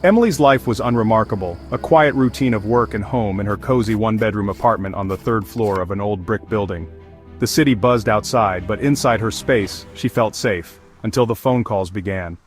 Emily's life was unremarkable, a quiet routine of work and home in her cozy one-bedroom apartment on the third floor of an old brick building. The city buzzed outside, but inside her space, she felt safe, until the phone calls began.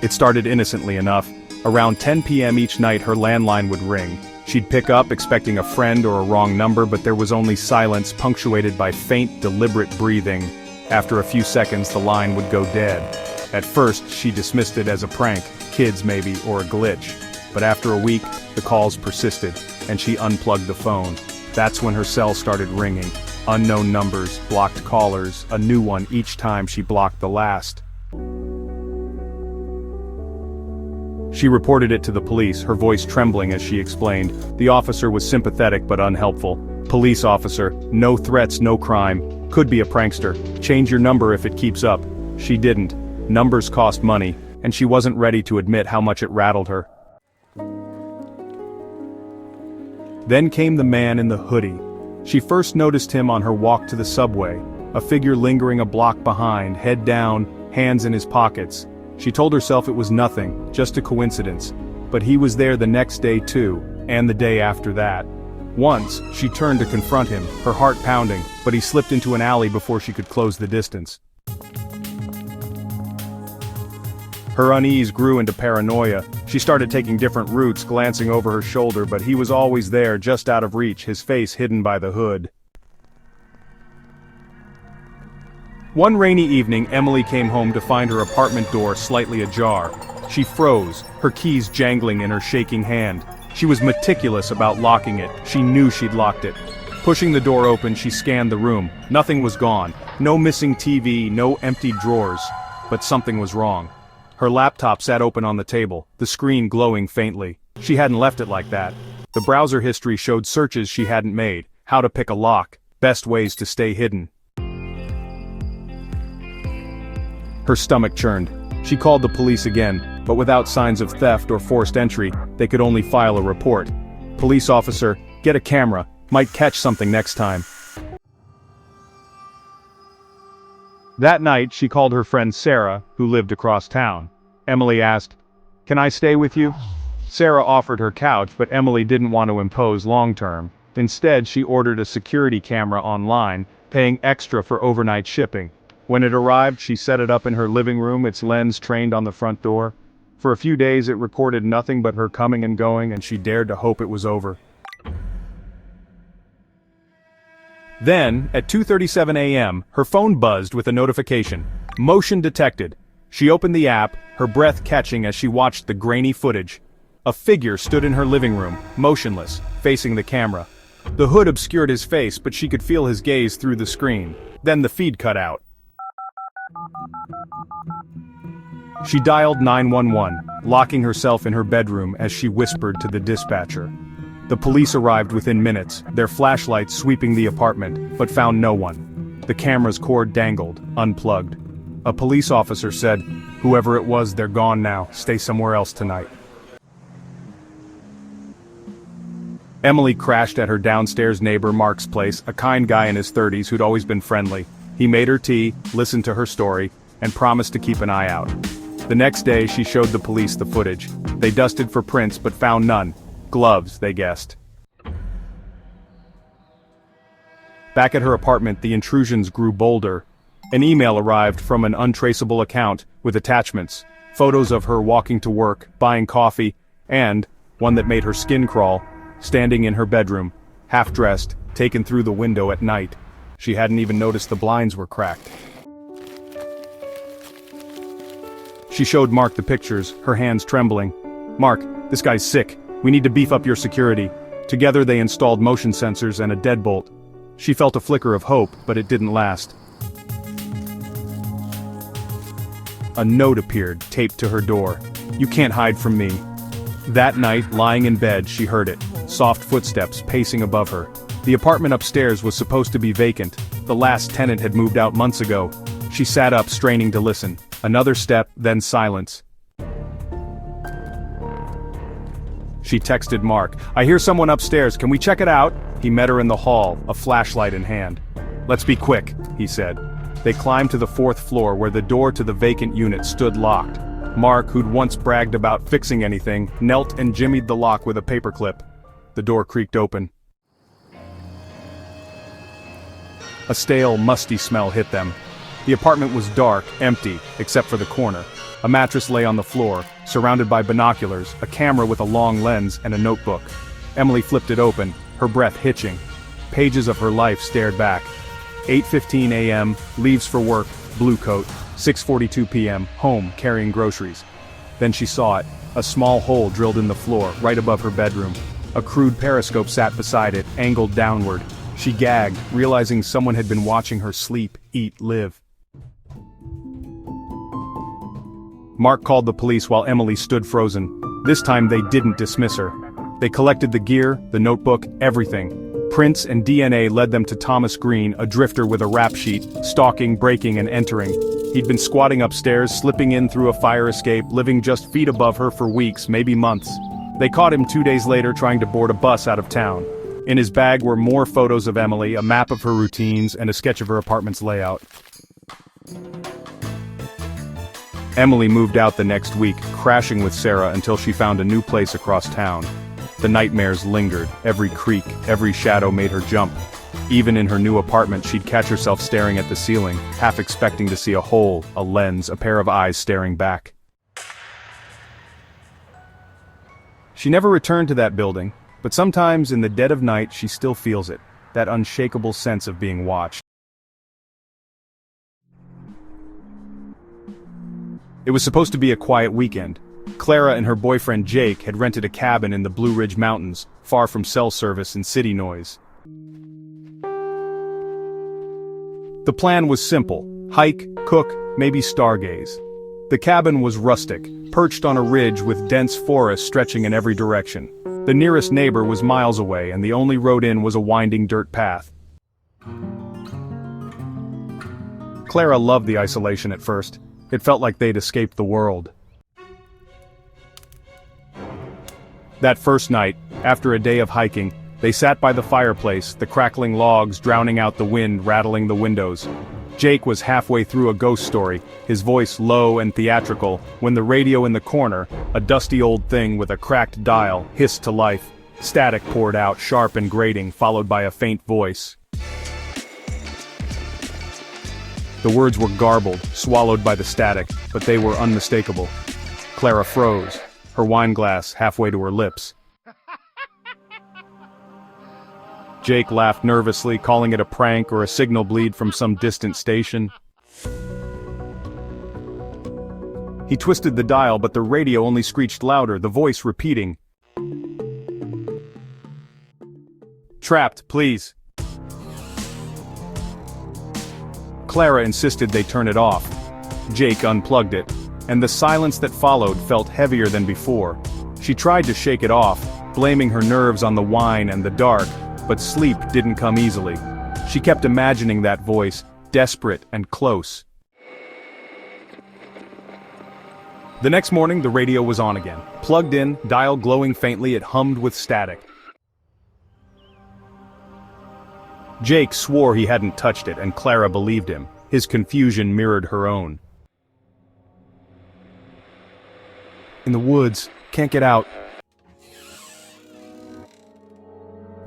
It started innocently enough. Around 10 p.m. each night her landline would ring. She'd pick up expecting a friend or a wrong number, but there was only silence punctuated by faint, deliberate breathing. After a few seconds the line would go dead. At first she dismissed it as a prank, kids maybe, or a glitch. But after a week, the calls persisted, and she unplugged the phone. That's when her cell started ringing. Unknown numbers, blocked callers, a new one each time she blocked the last. She reported it to the police, her voice trembling as she explained. The officer was sympathetic but unhelpful. "Police officer, no threats, no crime. Could be a prankster. Change your number if it keeps up." She didn't. Numbers cost money, and she wasn't ready to admit how much it rattled her. Then came the man in the hoodie. She first noticed him on her walk to the subway, a figure lingering a block behind, head down, hands in his pockets. She told herself it was nothing, just a coincidence. But he was there the next day too, and the day after that. Once, she turned to confront him, her heart pounding, but he slipped into an alley before she could close the distance. Her unease grew into paranoia. She started taking different routes, glancing over her shoulder, but he was always there, just out of reach, his face hidden by the hood. One rainy evening, Emily came home to find her apartment door slightly ajar. She froze, her keys jangling in her shaking hand. She was meticulous about locking it. She knew she'd locked it. Pushing the door open, she scanned the room. Nothing was gone. No missing TV, no empty drawers. But something was wrong. Her laptop sat open on the table, the screen glowing faintly. She hadn't left it like that. The browser history showed searches she hadn't made, how to pick a lock, best ways to stay hidden. Her stomach churned. She called the police again, but without signs of theft or forced entry, they could only file a report. "Police officer, get a camera, might catch something next time." That night, she called her friend Sarah, who lived across town. Emily asked, "Can I stay with you?" Sarah offered her couch, but Emily didn't want to impose long-term. Instead, she ordered a security camera online, paying extra for overnight shipping. When it arrived, she set it up in her living room, its lens trained on the front door. For a few days it recorded nothing but her coming and going, and she dared to hope it was over. Then, at 2:37 a.m., her phone buzzed with a notification. Motion detected. She opened the app, her breath catching as she watched the grainy footage. A figure stood in her living room, motionless, facing the camera. The hood obscured his face, but she could feel his gaze through the screen. Then the feed cut out. She dialed 911, locking herself in her bedroom as she whispered to the dispatcher. The police arrived within minutes, their flashlights sweeping the apartment, but found no one. The camera's cord dangled, unplugged. A police officer said, "Whoever it was, they're gone now. Stay somewhere else tonight." Emily crashed at her downstairs neighbor Mark's place, a kind guy in his 30s who'd always been friendly. He made her tea, listened to her story, and promised to keep an eye out. The next day she showed the police the footage. They dusted for prints but found none. Gloves, they guessed. Back at her apartment, the intrusions grew bolder. An email arrived from an untraceable account, with attachments, photos of her walking to work, buying coffee, and, one that made her skin crawl, standing in her bedroom, half-dressed, taken through the window at night. She hadn't even noticed the blinds were cracked. She showed Mark the pictures, her hands trembling. "Mark, this guy's sick. We need to beef up your security." Together they installed motion sensors and a deadbolt. She felt a flicker of hope, but it didn't last. A note appeared, taped to her door. "You can't hide from me." That night, lying in bed, she heard it. Soft footsteps pacing above her. The apartment upstairs was supposed to be vacant. The last tenant had moved out months ago. She sat up, straining to listen. Another step, then silence. She texted Mark, "I hear someone upstairs, can we check it out?" He met her in the hall, a flashlight in hand. "Let's be quick," he said. They climbed to the 4th floor where the door to the vacant unit stood locked. Mark, who'd once bragged about fixing anything, knelt and jimmied the lock with a paperclip. The door creaked open. A stale, musty smell hit them. The apartment was dark, empty, except for the corner. A mattress lay on the floor, surrounded by binoculars, a camera with a long lens, and a notebook. Emily flipped it open, her breath hitching. Pages of her life stared back. 8:15 a.m., leaves for work, blue coat. 6:42 p.m., home, carrying groceries. Then she saw it, a small hole drilled in the floor, right above her bedroom. A crude periscope sat beside it, angled downward. She gagged, realizing someone had been watching her sleep, eat, live. Mark called the police while Emily stood frozen. This time they didn't dismiss her. They collected the gear, the notebook, everything. Prints and DNA led them to Thomas Green, a drifter with a rap sheet, stalking, breaking, and entering. He'd been squatting upstairs, slipping in through a fire escape, living just feet above her for weeks, maybe months. They caught him 2 days later trying to board a bus out of town. In his bag were more photos of Emily, a map of her routines, and a sketch of her apartment's layout. Emily moved out the next week, crashing with Sarah until she found a new place across town. The nightmares lingered, every creak, every shadow made her jump. Even in her new apartment she'd catch herself staring at the ceiling, half expecting to see a hole, a lens, a pair of eyes staring back. She never returned to that building, but sometimes in the dead of night she still feels it, that unshakable sense of being watched. It was supposed to be a quiet weekend. Clara and her boyfriend Jake had rented a cabin in the Blue Ridge Mountains, far from cell service and city noise. The plan was simple: hike, cook, maybe stargaze. The cabin was rustic, perched on a ridge with dense forest stretching in every direction. The nearest neighbor was miles away, and the only road in was a winding dirt path. Clara loved the isolation at first. It felt like they'd escaped the world. That first night, after a day of hiking, they sat by the fireplace, the crackling logs drowning out the wind, rattling the windows. Jake was halfway through a ghost story, his voice low and theatrical, when the radio in the corner, a dusty old thing with a cracked dial, hissed to life. Static poured out, sharp and grating, followed by a faint voice. The words were garbled, swallowed by the static, but they were unmistakable. Clara froze, her wine glass halfway to her lips. Jake laughed nervously, calling it a prank or a signal bleed from some distant station. He twisted the dial, but the radio only screeched louder, the voice repeating. "Trapped, please." Clara insisted they turn it off. Jake unplugged it, and the silence that followed felt heavier than before. She tried to shake it off, blaming her nerves on the wine and the dark, but sleep didn't come easily. She kept imagining that voice, desperate and close. The next morning the radio was on again. Plugged in, dial glowing faintly, it hummed with static. Jake swore he hadn't touched it, and Clara believed him. His confusion mirrored her own. "In the woods, can't get out."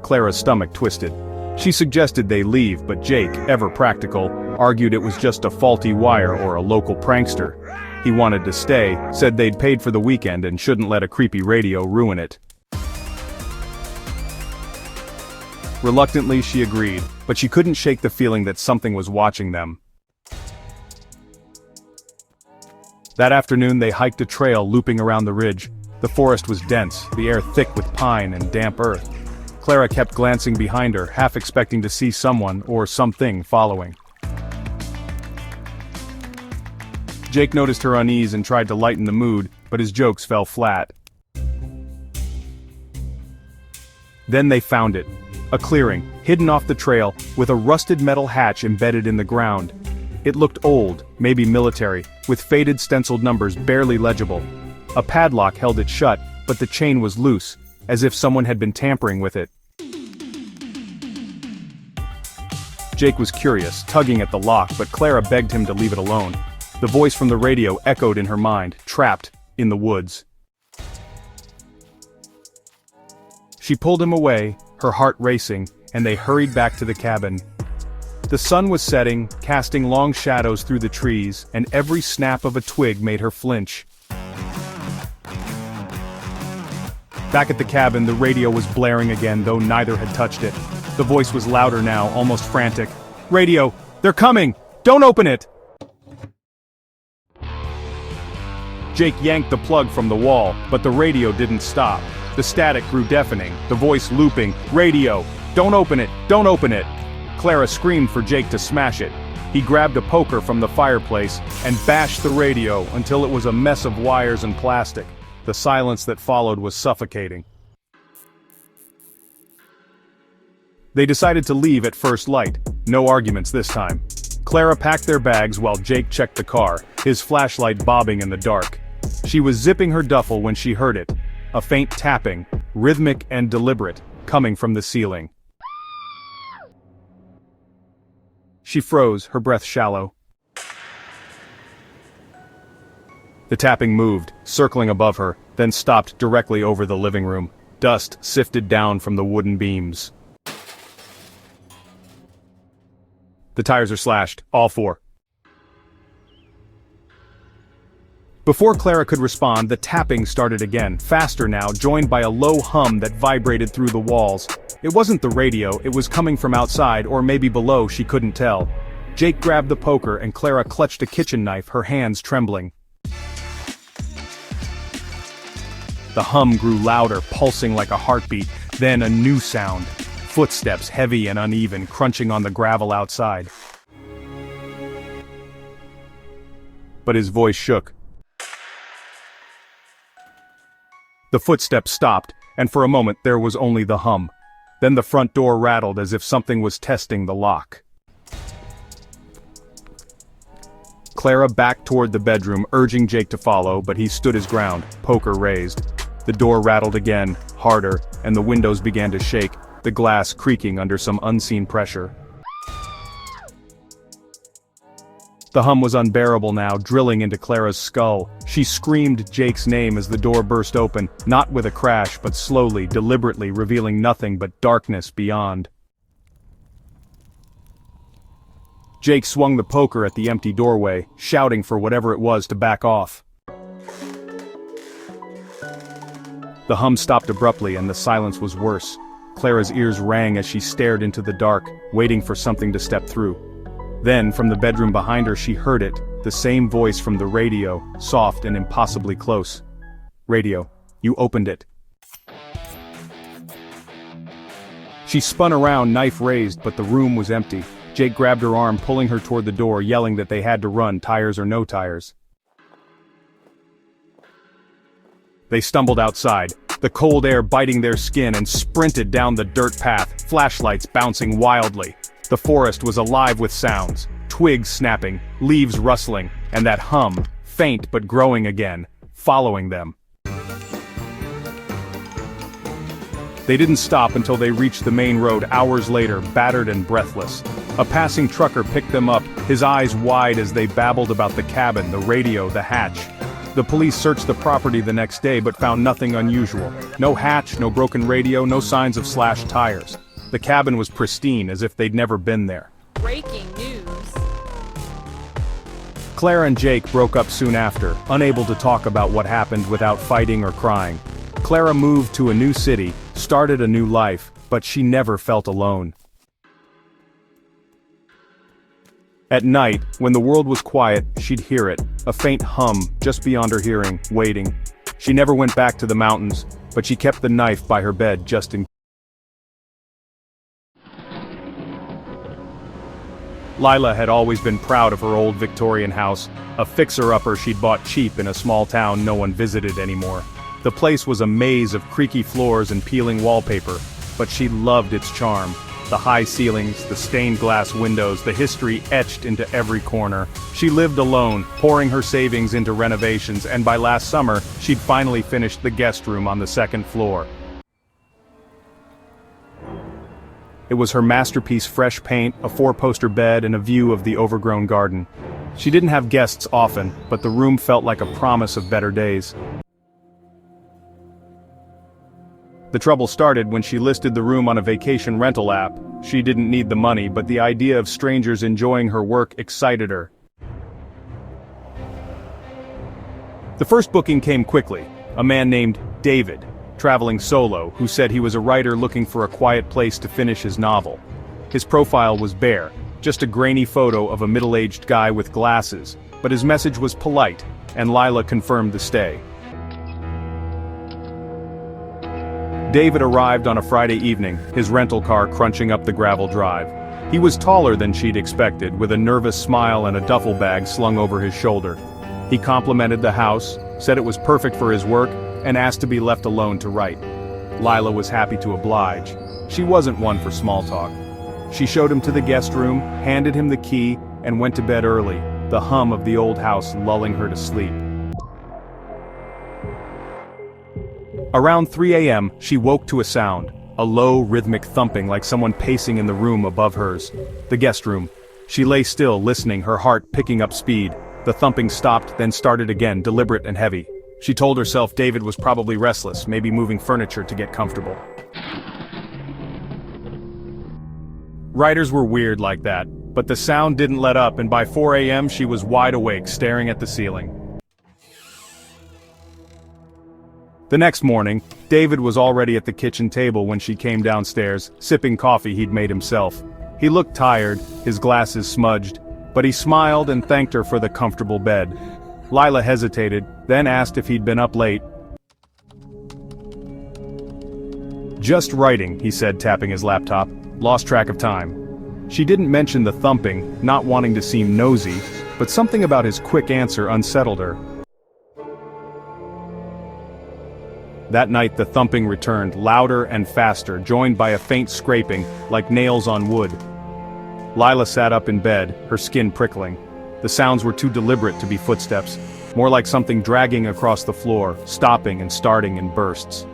Clara's stomach twisted. She suggested they leave, but Jake, ever practical, argued it was just a faulty wire or a local prankster. He wanted to stay, said they'd paid for the weekend and shouldn't let a creepy radio ruin it. Reluctantly she agreed, but she couldn't shake the feeling that something was watching them. That afternoon they hiked a trail looping around the ridge. The forest was dense, the air thick with pine and damp earth. Clara kept glancing behind her, half expecting to see someone or something following. Jake noticed her unease and tried to lighten the mood, but his jokes fell flat. Then they found it. A clearing, hidden off the trail, with a rusted metal hatch embedded in the ground. It looked old, maybe military, with faded stenciled numbers barely legible. A padlock held it shut, but the chain was loose, as if someone had been tampering with it. Jake was curious, tugging at the lock, but Clara begged him to leave it alone. The voice from the radio echoed in her mind, trapped in the woods. She pulled him away, her heart racing, and they hurried back to the cabin. The sun was setting, casting long shadows through the trees, and every snap of a twig made her flinch. Back at the cabin, the radio was blaring again, though neither had touched it. The voice was louder now, almost frantic. "Radio, they're coming! Don't open it!" Jake yanked the plug from the wall, but the radio didn't stop. The static grew deafening, the voice looping, "Radio, don't open it, don't open it!" Clara screamed for Jake to smash it. He grabbed a poker from the fireplace and bashed the radio until it was a mess of wires and plastic. The silence that followed was suffocating. They decided to leave at first light. No arguments this time. Clara packed their bags while Jake checked the car, his flashlight bobbing in the dark. She was zipping her duffel when she heard it. A faint tapping, rhythmic and deliberate, coming from the ceiling. She froze, her breath shallow. The tapping moved, circling above her, then stopped directly over the living room. Dust sifted down from the wooden beams. The tires are slashed, all four. Before Clara could respond, the tapping started again, faster now, joined by a low hum that vibrated through the walls. It wasn't the radio, it was coming from outside, or maybe below, she couldn't tell. Jake grabbed the poker and Clara clutched a kitchen knife, her hands trembling. The hum grew louder, pulsing like a heartbeat, then a new sound. Footsteps, heavy and uneven, crunching on the gravel outside. But his voice shook. The footsteps stopped, and for a moment there was only the hum. Then the front door rattled as if something was testing the lock. Clara backed toward the bedroom, urging Jake to follow, but he stood his ground, poker raised. The door rattled again, harder, and the windows began to shake, the glass creaking under some unseen pressure. The hum was unbearable now, drilling into Clara's skull. She screamed Jake's name as the door burst open, not with a crash but slowly, deliberately, revealing nothing but darkness beyond. Jake swung the poker at the empty doorway, shouting for whatever it was to back off. The hum stopped abruptly and the silence was worse. Clara's ears rang as she stared into the dark, waiting for something to step through. Then, from the bedroom behind her she heard it, the same voice from the radio, soft and impossibly close. "Radio, you opened it." She spun around, knife raised, but the room was empty. Jake grabbed her arm, pulling her toward the door, yelling that they had to run, tires or no tires. They stumbled outside, the cold air biting their skin, and sprinted down the dirt path, flashlights bouncing wildly. The forest was alive with sounds, twigs snapping, leaves rustling, and that hum, faint but growing again, following them. They didn't stop until they reached the main road hours later, battered and breathless. A passing trucker picked them up, his eyes wide as they babbled about the cabin, the radio, the hatch. The police searched the property the next day but found nothing unusual. No hatch, no broken radio, no signs of slashed tires. The cabin was pristine, as if they'd never been there. Breaking news. Clara and Jake broke up soon after, unable to talk about what happened without fighting or crying. Clara moved to a new city, started a new life, but she never felt alone. At night, when the world was quiet, she'd hear it, a faint hum just beyond her hearing, waiting. She never went back to the mountains, but she kept the knife by her bed just in case. Lila had always been proud of her old Victorian house, a fixer-upper she'd bought cheap in a small town no one visited anymore. The place was a maze of creaky floors and peeling wallpaper, but she loved its charm. The high ceilings, the stained glass windows, the history etched into every corner. She lived alone, pouring her savings into renovations, and by last summer, she'd finally finished the guest room on the second floor. It was her masterpiece: fresh paint, a four-poster bed, and a view of the overgrown garden. She didn't have guests often, but the room felt like a promise of better days. The trouble started when she listed the room on a vacation rental app. She didn't need the money, but the idea of strangers enjoying her work excited her. The first booking came quickly, a man named David, traveling solo, who said he was a writer looking for a quiet place to finish his novel. His profile was bare, just a grainy photo of a middle-aged guy with glasses, but his message was polite, and Lila confirmed the stay. David arrived on a Friday evening, his rental car crunching up the gravel drive. He was taller than she'd expected, with a nervous smile and a duffel bag slung over his shoulder. He complimented the house, said it was perfect for his work, and asked to be left alone to write. Lila was happy to oblige. She wasn't one for small talk. She showed him to the guest room, handed him the key, and went to bed early, the hum of the old house lulling her to sleep. Around 3 a.m., she woke to a sound, a low, rhythmic thumping like someone pacing in the room above hers. The guest room. She lay still, listening, her heart picking up speed. The thumping stopped, then started again, deliberate and heavy. She told herself David was probably restless, maybe moving furniture to get comfortable. Writers were weird like that, but the sound didn't let up, and by 4 a.m. she was wide awake, staring at the ceiling. The next morning, David was already at the kitchen table when she came downstairs, sipping coffee he'd made himself. He looked tired, his glasses smudged, but he smiled and thanked her for the comfortable bed. Lila hesitated, then asked if he'd been up late. "Just writing," he said, tapping his laptop. "Lost track of time." She didn't mention the thumping, not wanting to seem nosy, but something about his quick answer unsettled her. That night the thumping returned, louder and faster, joined by a faint scraping, like nails on wood. Lila sat up in bed, her skin prickling. The sounds were too deliberate to be footsteps, more like something dragging across the floor, stopping and starting in bursts.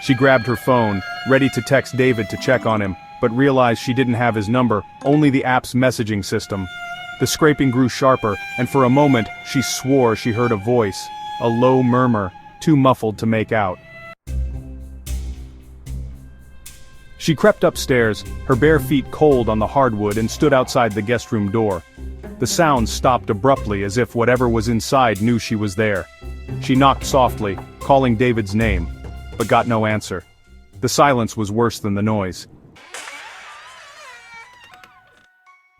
She grabbed her phone, ready to text David to check on him, but realized she didn't have his number, only the app's messaging system. The scraping grew sharper, and for a moment, she swore she heard a voice, a low murmur, too muffled to make out. She crept upstairs, her bare feet cold on the hardwood, and stood outside the guest room door. The sound stopped abruptly, as if whatever was inside knew she was there. She knocked softly, calling David's name, but got no answer. The silence was worse than the noise.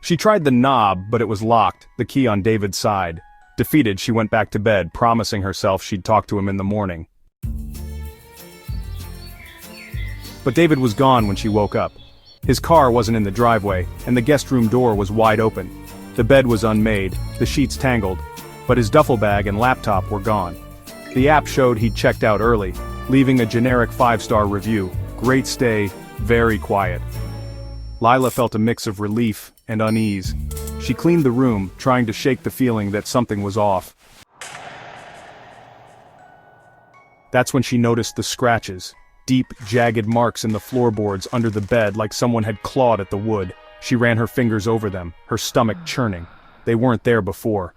She tried the knob, but it was locked, the key on David's side. Defeated, she went back to bed, promising herself she'd talk to him in the morning. But David was gone when she woke up. His car wasn't in the driveway, and the guest room door was wide open. The bed was unmade, the sheets tangled, but his duffel bag and laptop were gone. The app showed he'd checked out early, leaving a generic 5-star review. Great stay, very quiet. Lila felt a mix of relief and unease. She cleaned the room, trying to shake the feeling that something was off. That's when she noticed the scratches. Deep, jagged marks in the floorboards under the bed, like someone had clawed at the wood. She ran her fingers over them, her stomach churning. They weren't there before.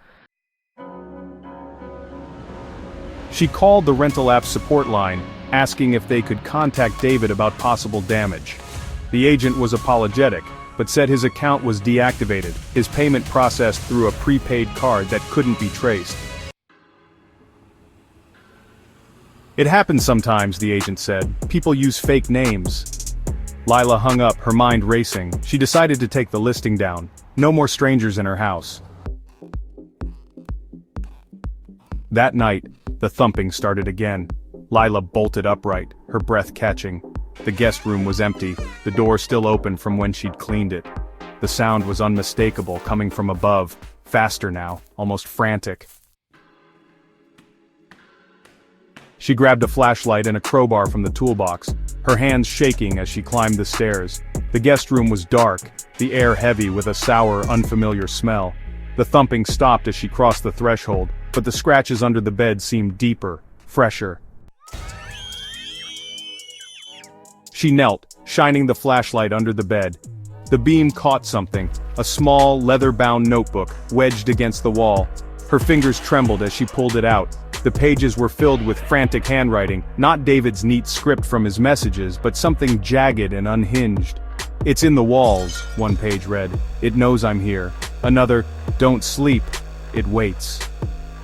She called the rental app support line, asking if they could contact David about possible damage. The agent was apologetic, but said his account was deactivated, his payment processed through a prepaid card that couldn't be traced. "It happens sometimes," the agent said. "People use fake names." Lila hung up, her mind racing. She decided to take the listing down. No more strangers in her house. That night, the thumping started again. Lila bolted upright, her breath catching. The guest room was empty, the door still open from when she'd cleaned it. The sound was unmistakable, coming from above, faster now, almost frantic. She grabbed a flashlight and a crowbar from the toolbox, her hands shaking as she climbed the stairs. The guest room was dark, the air heavy with a sour, unfamiliar smell. The thumping stopped as she crossed the threshold, but the scratches under the bed seemed deeper, fresher. She knelt, shining the flashlight under the bed. The beam caught something, a small, leather-bound notebook, wedged against the wall. Her fingers trembled as she pulled it out. The pages were filled with frantic handwriting, not David's neat script from his messages, but something jagged and unhinged. "It's in the walls," one page read. "It knows I'm here." Another, "Don't sleep. It waits."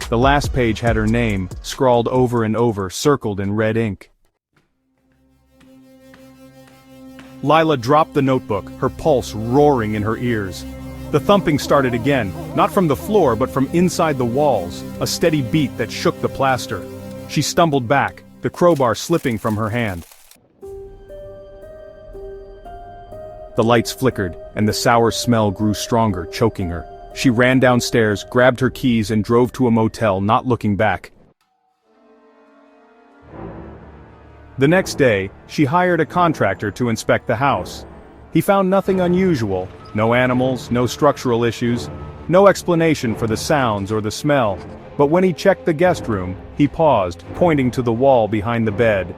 The last page had her name, scrawled over and over, circled in red ink. Lila dropped the notebook, her pulse roaring in her ears. The thumping started again, not from the floor but from inside the walls, a steady beat that shook the plaster. She stumbled back, the crowbar slipping from her hand. The lights flickered, and the sour smell grew stronger, choking her. She ran downstairs, grabbed her keys and drove to a motel, not looking back. The next day, she hired a contractor to inspect the house. He found nothing unusual, no animals, no structural issues, no explanation for the sounds or the smell. But when he checked the guest room, he paused, pointing to the wall behind the bed.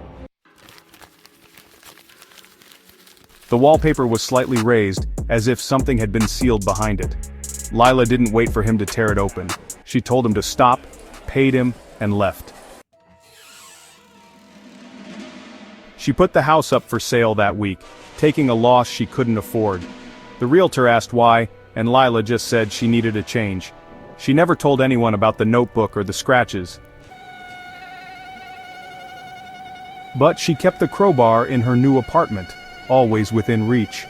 The wallpaper was slightly raised, as if something had been sealed behind it. Lila didn't wait for him to tear it open. She told him to stop, paid him, and left. She put the house up for sale that week, taking a loss she couldn't afford. The realtor asked why, and Lila just said she needed a change. She never told anyone about the notebook or the scratches. But she kept the crowbar in her new apartment, always within reach.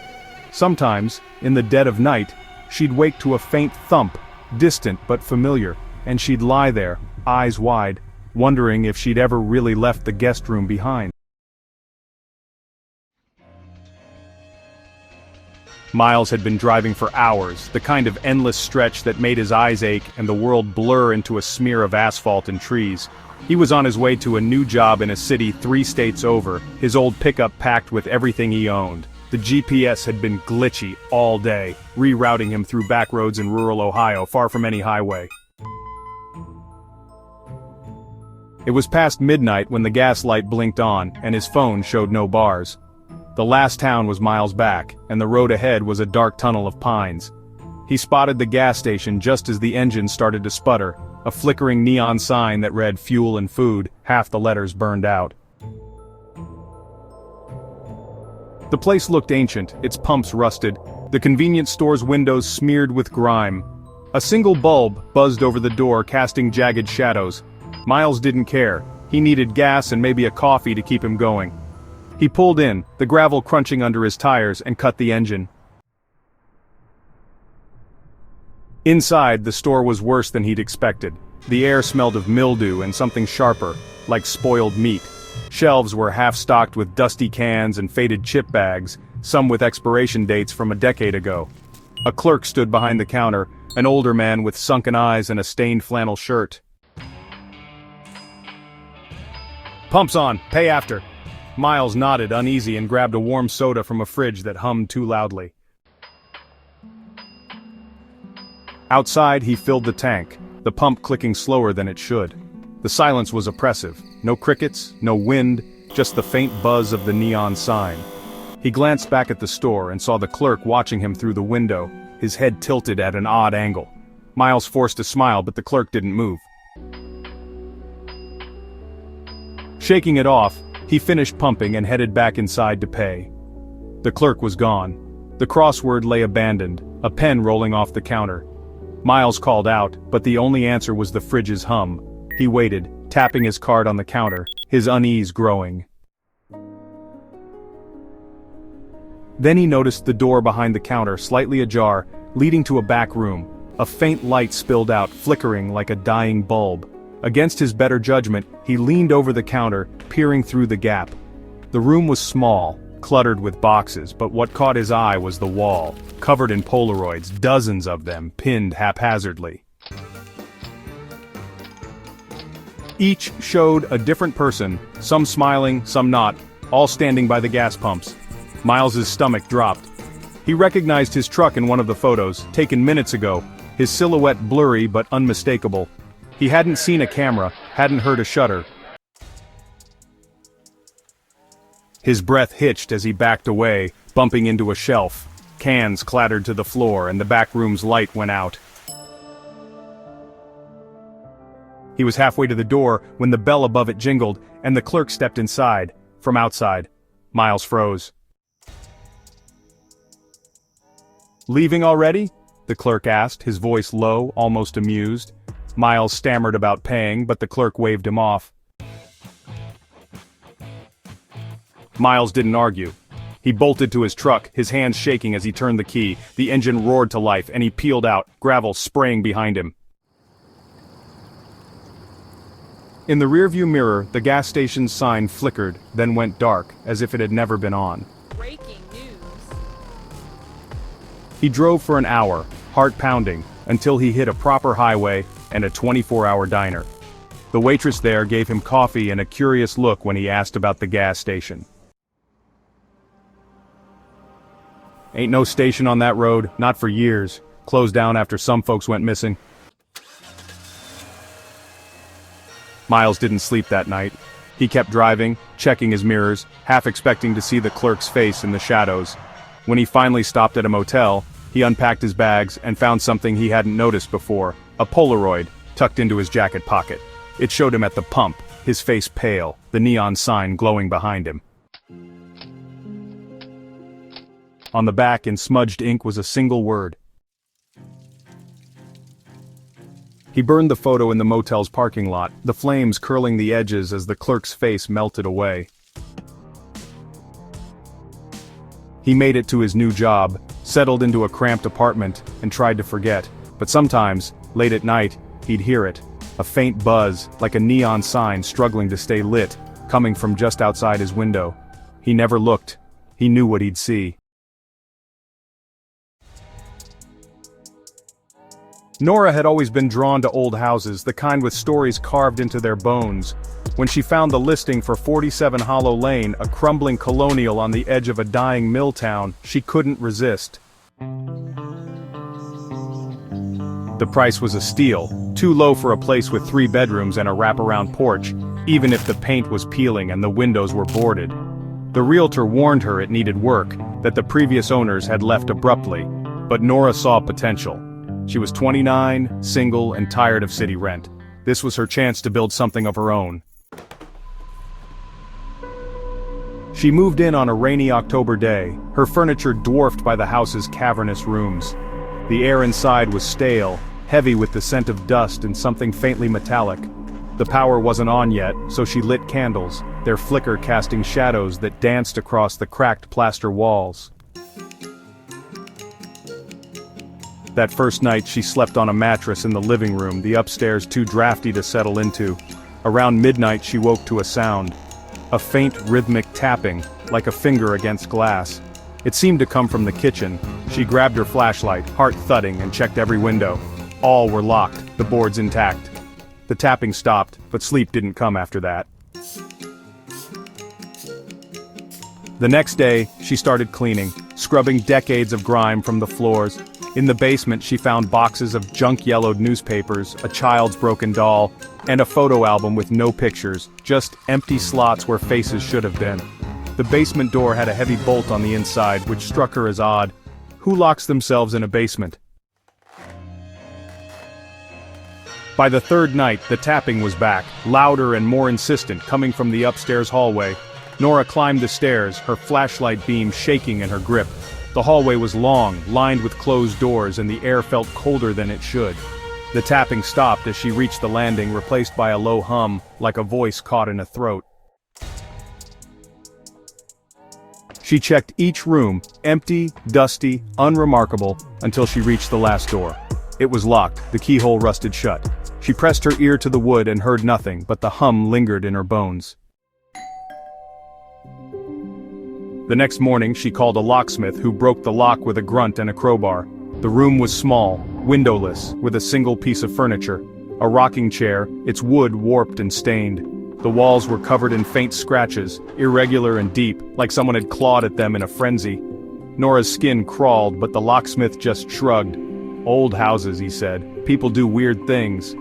Sometimes, in the dead of night, she'd wake to a faint thump, distant but familiar, and she'd lie there, eyes wide, wondering if she'd ever really left the guest room behind. Miles had been driving for hours, the kind of endless stretch that made his eyes ache and the world blur into a smear of asphalt and trees. He was on his way to a new job in a city 3 states over, his old pickup packed with everything he owned. The GPS had been glitchy all day, rerouting him through back roads in rural Ohio, far from any highway. It was past midnight when the gas light blinked on, and his phone showed no bars. The last town was miles back, and the road ahead was a dark tunnel of pines. He spotted the gas station just as the engine started to sputter, a flickering neon sign that read fuel and food, half the letters burned out. The place looked ancient, its pumps rusted, the convenience store's windows smeared with grime. A single bulb buzzed over the door, casting jagged shadows. Miles didn't care. He needed gas and maybe a coffee to keep him going. He pulled in, the gravel crunching under his tires, and cut the engine. Inside, the store was worse than he'd expected. The air smelled of mildew and something sharper, like spoiled meat. Shelves were half-stocked with dusty cans and faded chip bags, some with expiration dates from a decade ago. A clerk stood behind the counter, an older man with sunken eyes and a stained flannel shirt. "Pumps on, pay after." Miles nodded, uneasy, and grabbed a warm soda from a fridge that hummed too loudly. Outside, he filled the tank, the pump clicking slower than it should. The silence was oppressive. No crickets, no wind, just the faint buzz of the neon sign. He glanced back at the store and saw the clerk watching him through the window, his head tilted at an odd angle. Miles forced a smile, but the clerk didn't move. Shaking it off, he finished pumping and headed back inside to pay. The clerk was gone. The crossword lay abandoned, a pen rolling off the counter. Miles called out, but the only answer was the fridge's hum. He waited, tapping his card on the counter, his unease growing. Then he noticed the door behind the counter, slightly ajar, leading to a back room. A faint light spilled out, flickering like a dying bulb. Against his better judgment, he leaned over the counter, peering through the gap. The room was small, cluttered with boxes, but what caught his eye was the wall, covered in Polaroids, dozens of them, pinned haphazardly. Each showed a different person, some smiling, some not, all standing by the gas pumps. Miles's stomach dropped. He recognized his truck in one of the photos, taken minutes ago, his silhouette blurry but unmistakable. He hadn't seen a camera, hadn't heard a shutter. His breath hitched as he backed away, bumping into a shelf. Cans clattered to the floor and the back room's light went out. He was halfway to the door when the bell above it jingled, and the clerk stepped inside. From outside, Miles froze. "Leaving already?" the clerk asked, his voice low, almost amused. Miles stammered about paying, but the clerk waved him off. Miles didn't argue. He bolted to his truck, his hands shaking as he turned the key. The engine roared to life, and he peeled out, gravel spraying behind him. In the rearview mirror, the gas station's sign flickered, then went dark, as if it had never been on. Breaking news. He drove for an hour, heart pounding, until he hit a proper highway and a 24-hour diner. The waitress there gave him coffee and a curious look when he asked about the gas station. "Ain't no station on that road, not for years. Closed down after some folks went missing." Miles didn't sleep that night. He kept driving, checking his mirrors, half expecting to see the clerk's face in the shadows. When he finally stopped at a motel, he unpacked his bags and found something he hadn't noticed before, a Polaroid, tucked into his jacket pocket. It showed him at the pump, his face pale, the neon sign glowing behind him. On the back in smudged ink was a single word. He burned the photo in the motel's parking lot, the flames curling the edges as the clerk's face melted away. He made it to his new job, settled into a cramped apartment, and tried to forget. But sometimes, late at night, he'd hear it. A faint buzz, like a neon sign struggling to stay lit, coming from just outside his window. He never looked. He knew what he'd see. Nora had always been drawn to old houses, the kind with stories carved into their bones. When she found the listing for 47 Hollow Lane, a crumbling colonial on the edge of a dying mill town, she couldn't resist. The price was a steal, too low for a place with 3 bedrooms and a wraparound porch, even if the paint was peeling and the windows were boarded. The realtor warned her it needed work, that the previous owners had left abruptly, but Nora saw potential. She was 29, single, and tired of city rent. This was her chance to build something of her own. She moved in on a rainy October day, her furniture dwarfed by the house's cavernous rooms. The air inside was stale, heavy with the scent of dust and something faintly metallic. The power wasn't on yet, so she lit candles, their flicker casting shadows that danced across the cracked plaster walls. That first night she slept on a mattress in the living room, the upstairs too drafty to settle into. Around midnight she woke to a sound. A faint rhythmic tapping, like a finger against glass. It seemed to come from the kitchen. She grabbed her flashlight, heart thudding, and checked every window. All were locked, the boards intact. The tapping stopped, but sleep didn't come after that. The next day, she started cleaning, scrubbing decades of grime from the floors. In the basement she found boxes of junk-yellowed newspapers, a child's broken doll, and a photo album with no pictures, just empty slots where faces should have been. The basement door had a heavy bolt on the inside, which struck her as odd. Who locks themselves in a basement? By the third night, the tapping was back, louder and more insistent, coming from the upstairs hallway. Nora climbed the stairs, her flashlight beam shaking in her grip. The hallway was long, lined with closed doors, and the air felt colder than it should. The tapping stopped as she reached the landing, replaced by a low hum, like a voice caught in a throat. She checked each room, empty, dusty, unremarkable, until she reached the last door. It was locked, the keyhole rusted shut. She pressed her ear to the wood and heard nothing, but the hum lingered in her bones. The next morning she called a locksmith who broke the lock with a grunt and a crowbar. The room was small, windowless, with a single piece of furniture. A rocking chair, its wood warped and stained. The walls were covered in faint scratches, irregular and deep, like someone had clawed at them in a frenzy. Nora's skin crawled, but the locksmith just shrugged. "Old houses," he said. "People do weird things."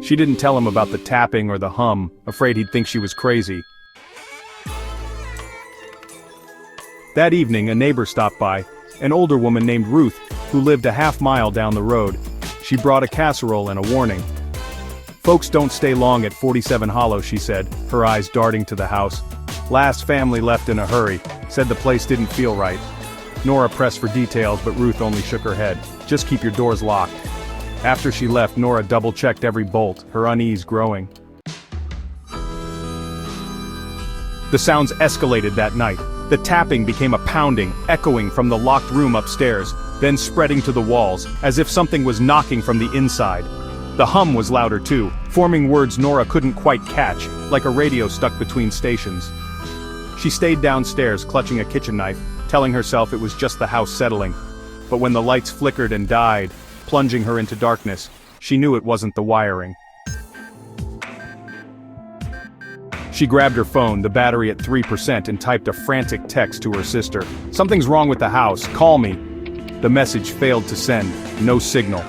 She didn't tell him about the tapping or the hum, afraid he'd think she was crazy. That evening a neighbor stopped by. an older woman named Ruth, who lived a half-mile down the road. She brought a casserole and a warning. "Folks don't stay long at 47 Hollow," she said, her eyes darting to the house. "Last family left in a hurry, said the place didn't feel right." Nora pressed for details, but Ruth only shook her head. "Just keep your doors locked." After she left, Nora double-checked every bolt, her unease growing. The sounds escalated that night. The tapping became a pounding, echoing from the locked room upstairs, then spreading to the walls, as if something was knocking from the inside. The hum was louder too, forming words Nora couldn't quite catch, like a radio stuck between stations. She stayed downstairs, clutching a kitchen knife, telling herself it was just the house settling. But when the lights flickered and died, plunging her into darkness, she knew it wasn't the wiring. She grabbed her phone, the battery at 3%, and typed a frantic text to her sister. "Something's wrong with the house, call me." The message failed to send, no signal.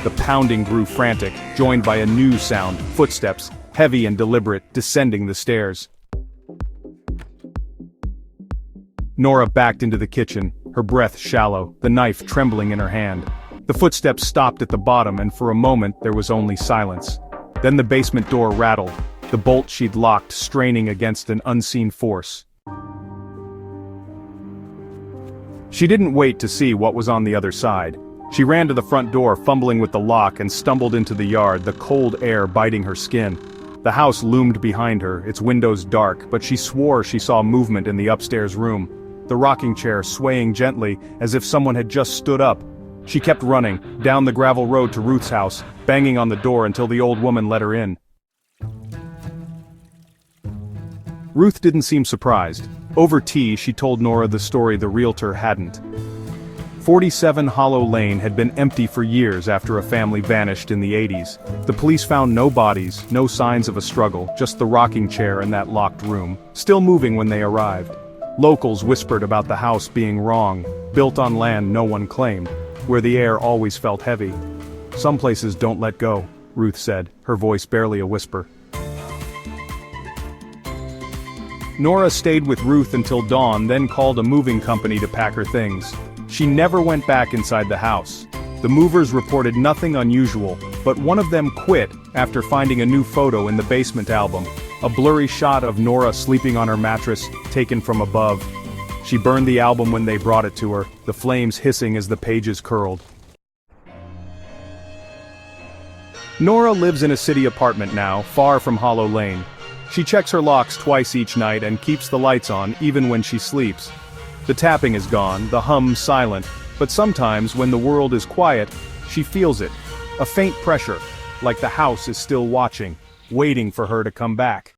The pounding grew frantic, joined by a new sound, footsteps, heavy and deliberate, descending the stairs. Nora backed into the kitchen, her breath shallow, the knife trembling in her hand. The footsteps stopped at the bottom, and for a moment there was only silence. Then the basement door rattled, the bolt she'd locked straining against an unseen force. She didn't wait to see what was on the other side. She ran to the front door, fumbling with the lock, and stumbled into the yard, the cold air biting her skin. The house loomed behind her, its windows dark, but she swore she saw movement in the upstairs room. The rocking chair swaying gently, as if someone had just stood up. She kept running, down the gravel road to Ruth's house, banging on the door until the old woman let her in. Ruth didn't seem surprised. Over tea, she told Nora the story the realtor hadn't. 47 Hollow Lane had been empty for years after a family vanished in the 80s. The police found no bodies, no signs of a struggle, just the rocking chair in that locked room, still moving when they arrived. Locals whispered about the house being wrong, built on land no one claimed, where the air always felt heavy. "Some places don't let go," Ruth said, her voice barely a whisper. Nora stayed with Ruth until dawn, then called a moving company to pack her things. She never went back inside the house. The movers reported nothing unusual, but one of them quit after finding a new photo in the basement album, a blurry shot of Nora sleeping on her mattress, taken from above. She burned the album when they brought it to her, the flames hissing as the pages curled. Nora lives in a city apartment now, far from Hollow Lane. She checks her locks twice each night and keeps the lights on even when she sleeps. The tapping is gone, the hum silent, but sometimes when the world is quiet, she feels it. A faint pressure, like the house is still watching, waiting for her to come back.